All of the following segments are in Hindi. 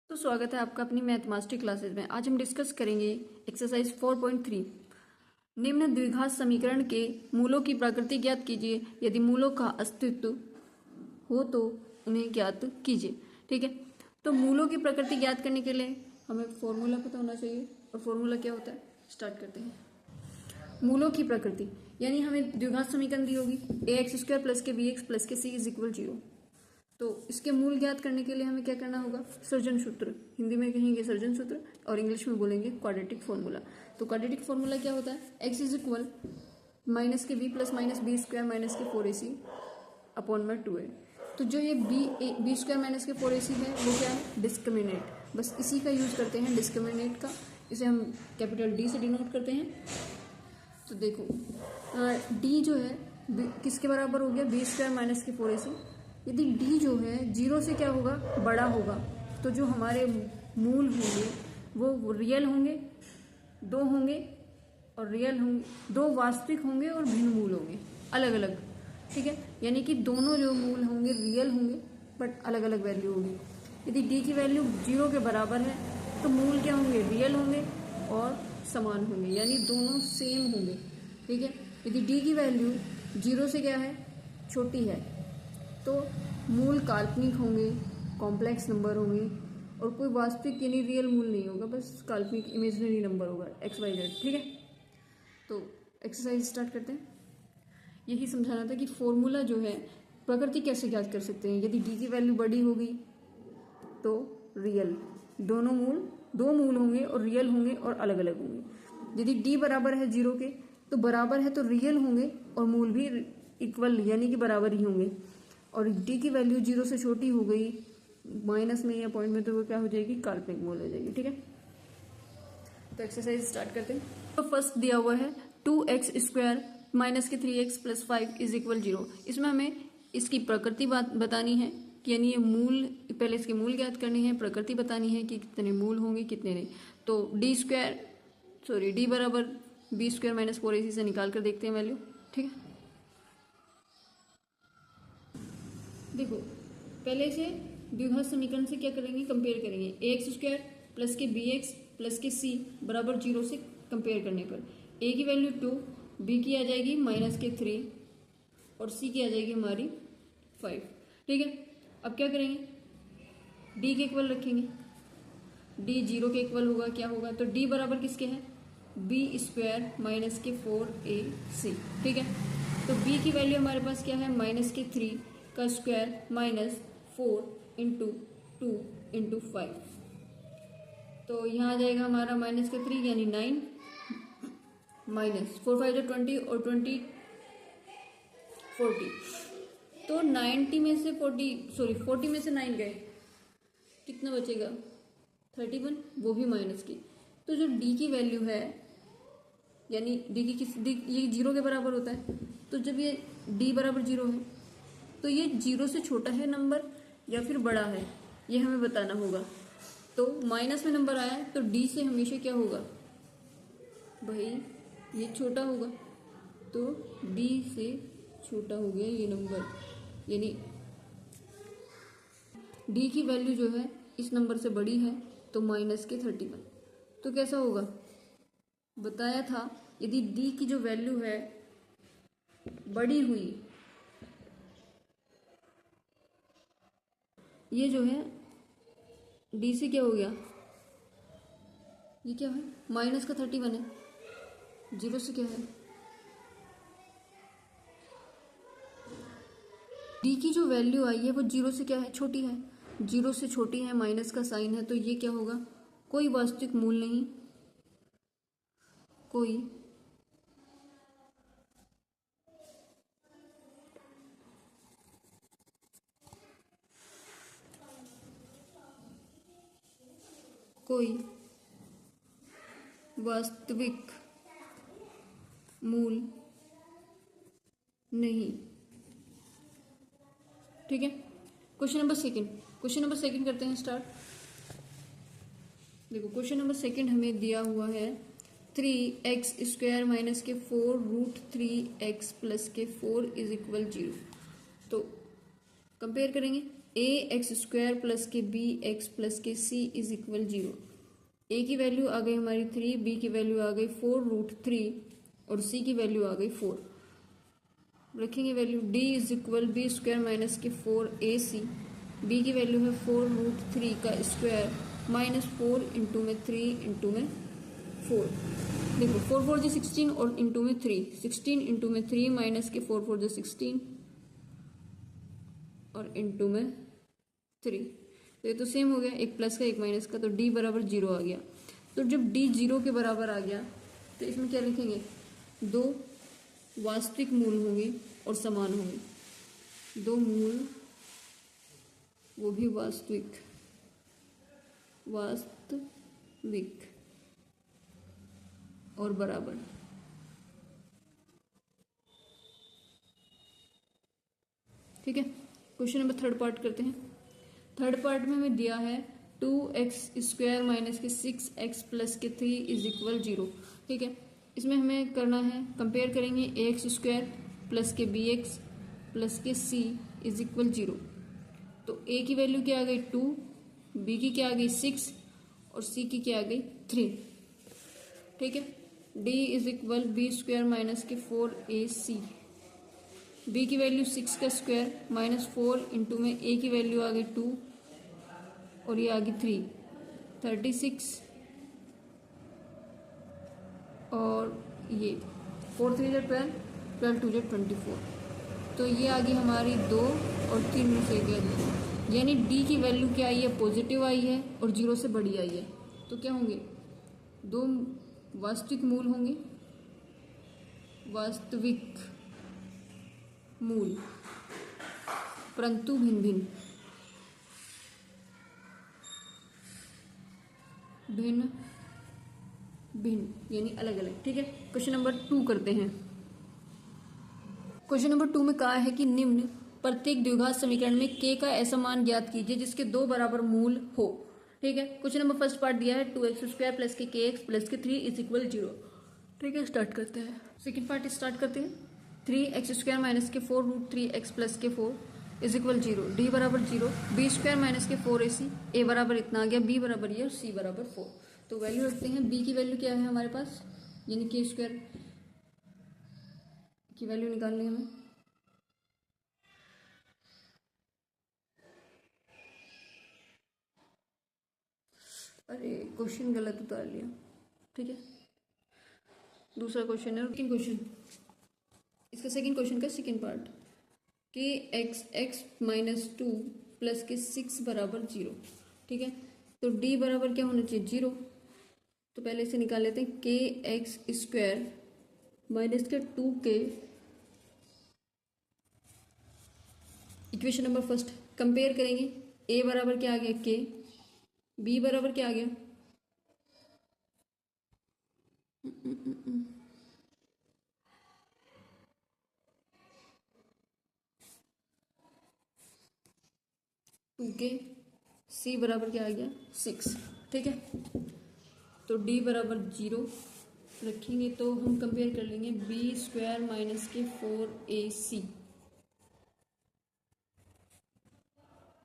तो स्वागत है आपका अपनी मैथ मास्टर क्लासेस में। आज हम डिस्कस करेंगे एक्सरसाइज 4.3। निम्न द्विघात समीकरण के मूलों की प्रकृति ज्ञात कीजिए। यदि मूलों का अस्तित्व हो तो उन्हें ज्ञात कीजिए। ठीक है, तो मूलों की प्रकृति ज्ञात करने के लिए हमें फॉर्मूला पता होना चाहिए। और फॉर्मूला क्या होता है, स्टार्ट करते हैं। मूलों की प्रकृति यानी हमें द्विघात समीकरण दी होगी ax² प्लस के bx प्लस के c इज इक्वल 0। तो इसके मूल ज्ञात करने के लिए हमें क्या करना होगा, सर्जन सूत्र। हिंदी में कहेंगे सर्जन सूत्र और इंग्लिश में बोलेंगे क्वाड्रेटिक फॉर्मूला। तो क्वाड्रेटिक फॉर्मूला क्या होता है, x इज इक्वल माइनस के b plus minus B square minus के 4ac अपॉन में 2a। तो जो ये बी स्क्वायर माइनस के 4ac है वो क्या है, डिस्क्रिमिनेट। बस इसी का यूज करते हैं डिस्क्रिमिनेट का। इसे हम कैपिटल D से डिनोट करते हैं। तो देखो d जो है किसके बराबर हो गया, बी स्क्वायर माइनस के 4ac। यदि d जो है 0 से क्या होगा, बड़ा होगा, तो जो हमारे मूल होंगे वो रियल होंगे, दो होंगे और रियल होंगे, दो वास्तविक होंगे और भिन्न मूल होंगे, अलग अलग। ठीक है, यानी कि दोनों जो मूल होंगे रियल होंगे बट अलग अलग वैल्यू होगी। यदि d की वैल्यू 0 के बराबर है तो मूल क्या होंगे, रियल होंगे और समान होंगे, यानी दोनों सेम होंगे। ठीक है, यदि d की वैल्यू 0 से क्या है, छोटी है तो मूल काल्पनिक होंगे, कॉम्प्लेक्स नंबर होंगे और कोई वास्तविक यानी रियल मूल नहीं होगा, बस काल्पनिक इमेजिनरी नंबर होगा XYZ। ठीक है, तो एक्सरसाइज स्टार्ट करते हैं। यही समझाना था कि फॉर्मूला जो है प्रकृति कैसे ज्ञात कर सकते हैं। यदि d की वैल्यू बड़ी होगी तो रियल, दोनों मूल, दो मूल होंगे और रियल होंगे और अलग अलग होंगे। यदि d बराबर है 0 के तो बराबर है तो रियल होंगे और मूल भी इक्वल यानी कि बराबर ही होंगे। और d की वैल्यू 0 से छोटी हो गई माइनस में या पॉइंट में तो वो क्या हो जाएगी, काल्पनिक मूल हो जाएगी। ठीक है, तो एक्सरसाइज स्टार्ट करते हैं। तो फर्स्ट दिया हुआ है 2x² माइनस के 3x प्लस 5 इज इक्वल 0। इसमें हमें इसकी प्रकृति बतानी है, यानी ये मूल, पहले इसके मूल ज्ञात करनी है, प्रकृति बतानी है कि कितने मूल होंगे कितने नहीं। तो d बराबर b² माइनस 4ac से निकाल कर देखते हैं वैल्यू। ठीक है, देखो पहले से द्विघात समीकरण से क्या करेंगे, कंपेयर करेंगे। ax² प्लस के bx प्लस के c बराबर 0 से कंपेयर करने पर a की वैल्यू 2, b की आ जाएगी माइनस के 3 और c की आ जाएगी हमारी 5। ठीक है, अब क्या करेंगे, d के इक्वल रखेंगे। d 0 के इक्वल होगा, क्या होगा, तो d बराबर किसके है, b² माइनस के 4ac। ठीक है, तो b की वैल्यू हमारे पास क्या है, माइनस के 3 का स्क्वायर माइनस 4 इंटू 2 इंटू 5। तो यहाँ आ जाएगा हमारा माइनस के 3 यानी 9 माइनस 4 5 20 और 20 40। तो 90 में से 40 में से 9 गए, कितना बचेगा 31, वो भी माइनस की। तो जो d की वैल्यू है, यानी d की ये 0 के बराबर होता है, तो जब ये d बराबर 0 है तो ये 0 से छोटा है नंबर या फिर बड़ा है, ये हमें बताना होगा। तो माइनस में नंबर आया तो d से हमेशा क्या होगा भाई, ये छोटा होगा, तो d से छोटा हो गया ये नंबर, यानी d की वैल्यू जो है इस नंबर से बड़ी है तो माइनस के 31। तो कैसा होगा, बताया था यदि d की जो वैल्यू है बड़ी हुई, ये जो है d से क्या हो गया, ये क्या है माइनस का 31 है, 0 से क्या है, d की जो वैल्यू आई है वो 0 से क्या है, छोटी है, 0 से छोटी है, माइनस का साइन है, तो ये क्या होगा, कोई वास्तविक मूल नहीं, कोई वास्तविक मूल नहीं। ठीक है, क्वेश्चन नंबर सेकंड करते हैं स्टार्ट। देखो क्वेश्चन नंबर सेकंड हमें दिया हुआ है 3x² माइनस के 4 रूट 3x प्लस के 4 इज इक्वल 0। तो कंपेयर करेंगे ए एक्स स्क्वायर प्लस के बी एक्स प्लस के सी इज इक्वल 0। ए की वैल्यू आ गई हमारी 3, बी की वैल्यू आ गई 4√3 और सी की वैल्यू आ गई 4। रखेंगे value D is equal B square minus के 4ac। बी की वैल्यू है 4√3 का स्क्वायर माइनस 4 इंटू में 3 इंटू में 4। देखो 4 4 जो 16 और इंटू में 3, 16 इंटू में 3 माइनस के 4 4 जो 16 और इंटू में 3। तो ये तो सेम हो गया, एक प्लस का एक माइनस का, तो डी बराबर 0 आ गया। तो जब डी 0 के बराबर आ गया तो इसमें क्या लिखेंगे, दो वास्तविक मूल होंगे और समान होंगे। दो मूल, वो भी वास्तविक और बराबर। ठीक है, क्वेश्चन नंबर थर्ड पार्ट करते हैं। थर्ड पार्ट में हमें दिया है 2x² माइनस के 6x प्लस के 3 इज इक्वल 0। ठीक है, इसमें हमें करना है, कंपेयर करेंगे ax² प्लस के bx प्लस के c इज इक्वल 0। तो a की वैल्यू क्या आ गई 2, b की क्या आ गई 6 और c की क्या आ गई 3। ठीक है, d is equal b² minus के 4ac। b की वैल्यू 6 का स्क्वायर माइनस 4 इंटू में a की वैल्यू आ गई 2 और ये आ गई 3, 36 और ये 4 3 12, 12 2 24। तो ये आ गई हमारी 2 और 3 में से गया 2, यानी d की वैल्यू क्या आई है, पॉजिटिव आई है और 0 से बड़ी आई है। तो क्या होंगे, दो वास्तविक मूल होंगे, वास्तविक मूल परंतु भिन्न भिन्न, भिन्न भिन्न यानी अलग अलग। ठीक है, क्वेश्चन नंबर 2 करते हैं। क्वेश्चन नंबर 2 में कहा है कि निम्न प्रत्येक द्विघात समीकरण में k का ऐसा मान ज्ञात कीजिए जिसके दो बराबर मूल हो। ठीक है, क्वेश्चन नंबर फर्स्ट पार्ट दिया है 2x² प्लस के kx प्लस के 3 इज इक्वल 0। ठीक है, स्टार्ट करते हैं। सेकेंड पार्ट स्टार्ट करते हैं। 3x² माइनस के 4√3x प्लस के 4 इज इक्वल 0, डी बराबर 0, b² माइनस के 4ac, a बराबर इतना आ गया, b बराबर ये और c बराबर 4। तो वैल्यू रखते हैं, b की वैल्यू क्या है हमारे पास, यानी k² की वैल्यू निकालनी है हमें। अरे क्वेश्चन गलत उतार लिया। ठीक है, दूसरा क्वेश्चन है, सेकेंड क्वेश्चन, इसका सेकेंड क्वेश्चन का सेकेंड पार्ट, के x माइनस 2 प्लस के 6 बराबर 0। ठीक है, तो d बराबर क्या होना चाहिए 0। तो पहले इसे निकाल लेते हैं, kx² माइनस के 2k, equation number first compare करेंगे, a बराबर क्या आ गया k, b बराबर क्या आ गया 2k, c बराबर क्या आ गया 6। ठीक है, तो d बराबर 0 रखेंगे तो हम कंपेयर कर लेंगे b² माइनस के 4ac।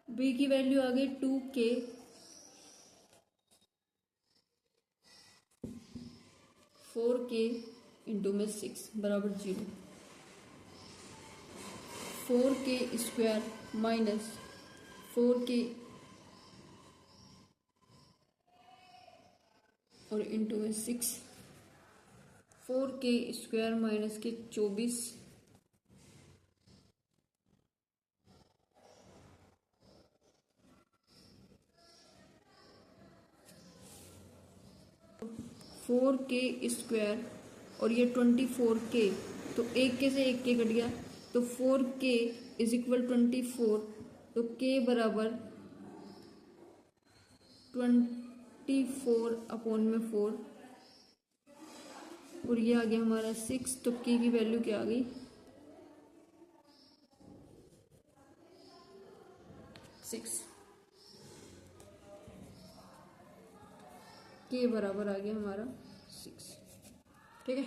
b की वैल्यू आ गई 2k, 4k इंटू में 6 बराबर 0, 4k² माइनस 4k और इंटू में 6, 4k² माइनस के 24 4k² और ये 24k, तो एक के से एक के कट गया, तो 4k इज इक्वल 24, तो k बराबर 24 अपॉन में 4 और ये आ गया हमारा 6, तो k की वैल्यू क्या आ गई 6, k बराबर आ गया हमारा 6। ठीक है,